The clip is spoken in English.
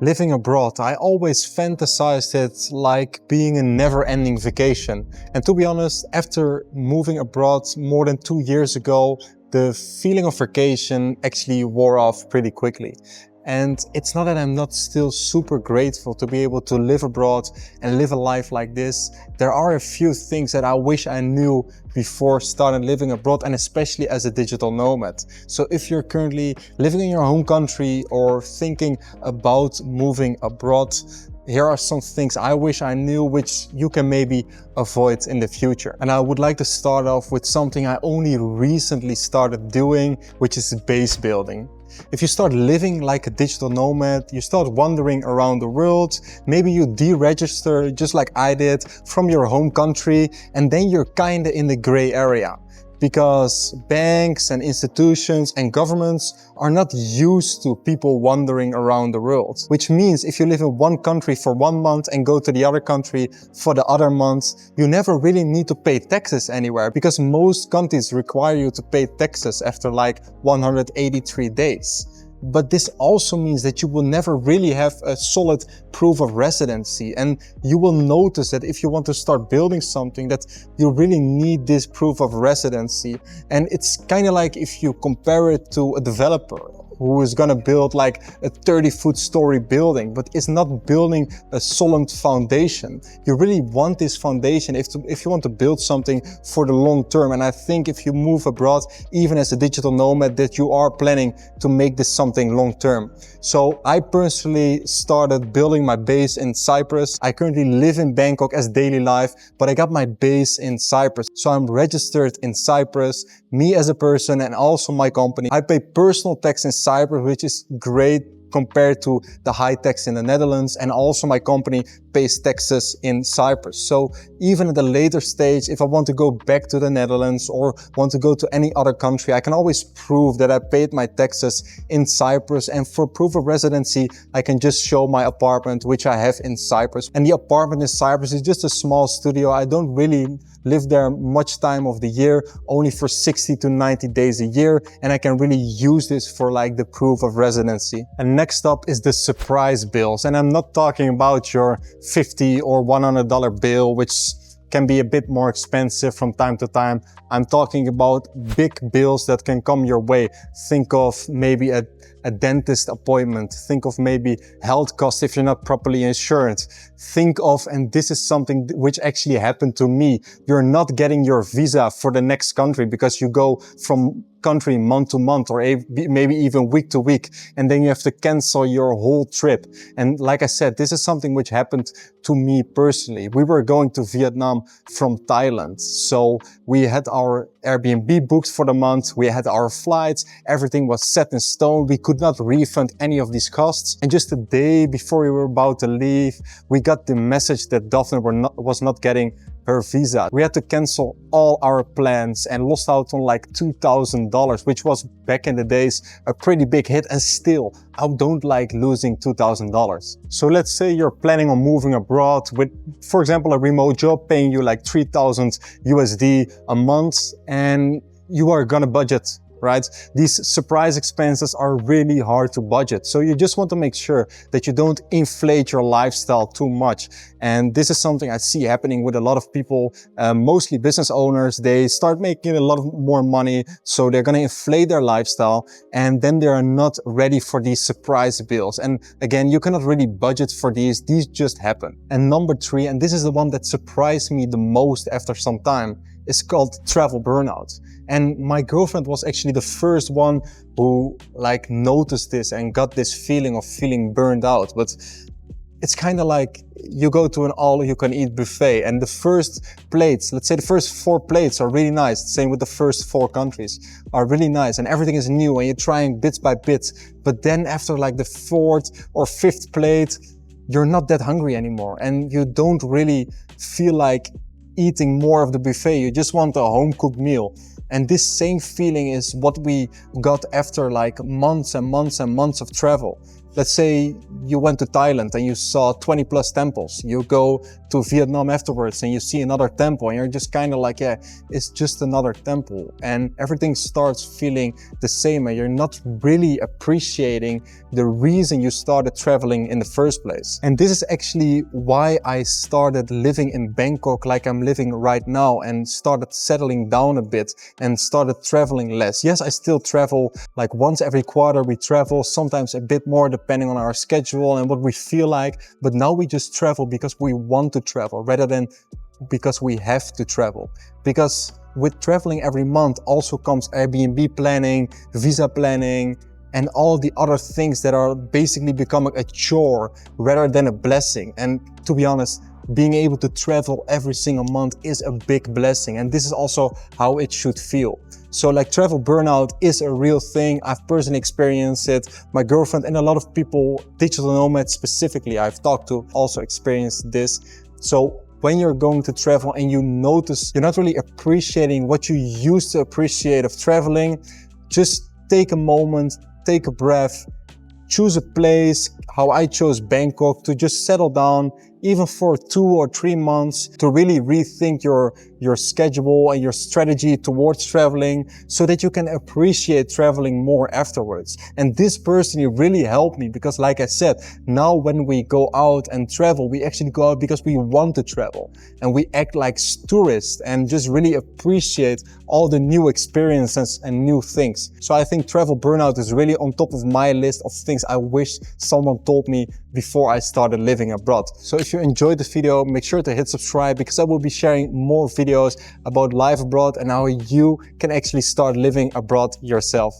Living abroad, I always fantasized it like being a never-ending vacation. And to be honest, after moving abroad more than 2 years ago, the feeling of vacation actually wore off pretty quickly. And it's not that I'm not still super grateful to be able to live abroad and live a life like this. There are a few things that I wish I knew before starting living abroad, and especially as a digital nomad. So if you're currently living in your home country or thinking about moving abroad, here are some things I wish I knew which you can maybe avoid in the future. And I would like to start off with something I only recently started doing, which is base building. If you start living like a digital nomad, you start wandering around the world, maybe you deregister just like I did from your home country, and then you're kinda in the gray area. Because banks and institutions and governments are not used to people wandering around the world. Which means if you live in one country for 1 month and go to the other country for the other month, you never really need to pay taxes anywhere, because most countries require you to pay taxes after like 183 days. But this also means that you will never really have a solid proof of residency. And you will notice that if you want to start building something, that you really need this proof of residency. And it's kind of like if you compare it to a developer who is gonna build like a 30-foot story building, but is not building a solid foundation. You really want this foundation if you want to build something for the long term. And I think if you move abroad, even as a digital nomad, that you are planning to make this something long term. So I personally started building my base in Cyprus. I currently live in Bangkok as daily life, but I got my base in Cyprus. So I'm registered in Cyprus, me as a person and also my company. I pay personal tax in Cyprus, which is great compared to the high tax in the Netherlands, and also my company pays taxes in Cyprus. So even at a later stage, if I want to go back to the Netherlands or want to go to any other country, I can always prove that I paid my taxes in Cyprus. And for proof of residency, I can just show my apartment, which I have in Cyprus. And the apartment in Cyprus is just a small studio. I don't really live there much time of the year, only for 60 to 90 days a year. And I can really use this for like the proof of residency. And next up is the surprise bills. And I'm not talking about your $50 or $100 bill, which can be a bit more expensive from time to time. I'm talking about big bills that can come your way. Think of maybe a dentist appointment. Think of maybe health costs if you're not properly insured. Think of, and this is something which actually happened to me, you're not getting your visa for the next country because you go from country month to month or maybe even week to week, and then you have to cancel your whole trip. And like I said, this is something which happened to me personally. We were going to Vietnam from Thailand, so we had our Airbnb booked for the month, we had our flights, everything was set in stone. We could not refund any of these costs. And just a day before we were about to leave, we got the message that Daphne was not getting her visa. We had to cancel all our plans and lost out on like $2,000, which was back in the days a pretty big hit. And still, I don't like losing $2,000. So let's say you're planning on moving abroad with, for example, a remote job paying you like 3,000 USD a month, and you are gonna budget, right? These surprise expenses are really hard to budget. So you just want to make sure that you don't inflate your lifestyle too much. And this is something I see happening with a lot of people, mostly business owners. They start making a lot more money, so they're going to inflate their lifestyle, and then they are not ready for these surprise bills. And again, you cannot really budget for these just happen. And number 3, and this is the one that surprised me the most after some time, is called travel burnout. And my girlfriend was actually the first one who like noticed this and got this feeling of feeling burned out. But it's kind of like you go to an all-you-can-eat buffet, and the first plates, let's say the first 4 plates are really nice. Same with the first 4 countries are really nice, and everything is new and you're trying bits by bits. But then after like the 4th or 5th plate, you're not that hungry anymore, and you don't really feel like eating more of the buffet. You just want a home-cooked meal. And this same feeling is what we got after like months and months and months of travel. Let's say you went to Thailand and you saw 20 plus temples. You go to Vietnam afterwards and you see another temple and you're just kind of like, yeah, it's just another temple. And everything starts feeling the same and you're not really appreciating the reason you started traveling in the first place. And this is actually why I started living in Bangkok like I'm living right now, and started settling down a bit and started traveling less. Yes, I still travel, like once every quarter we travel, sometimes a bit more depending on our schedule and what we feel like. But now we just travel because we want to travel rather than because we have to travel. Because with traveling every month also comes Airbnb planning, visa planning, and all the other things that are basically becoming a chore rather than a blessing. And to be honest, being able to travel every single month is a big blessing. And this is also how it should feel. So like, travel burnout is a real thing. I've personally experienced it. My girlfriend and a lot of people, digital nomads specifically, I've talked to, also experienced this. So when you're going to travel and you notice you're not really appreciating what you used to appreciate of traveling, just take a moment, take a breath, choose a place, how I chose Bangkok, to just settle down, even for 2 or 3 months, to really rethink your schedule and your strategy towards traveling, so that you can appreciate traveling more afterwards. And this personally really helped me, because like I said, now when we go out and travel, we actually go out because we want to travel, and we act like tourists and just really appreciate all the new experiences and new things. So I think travel burnout is really on top of my list of things I wish someone told me before I started living abroad. So if you enjoyed this video, make sure to hit subscribe, because I will be sharing more videos about life abroad and how you can actually start living abroad yourself.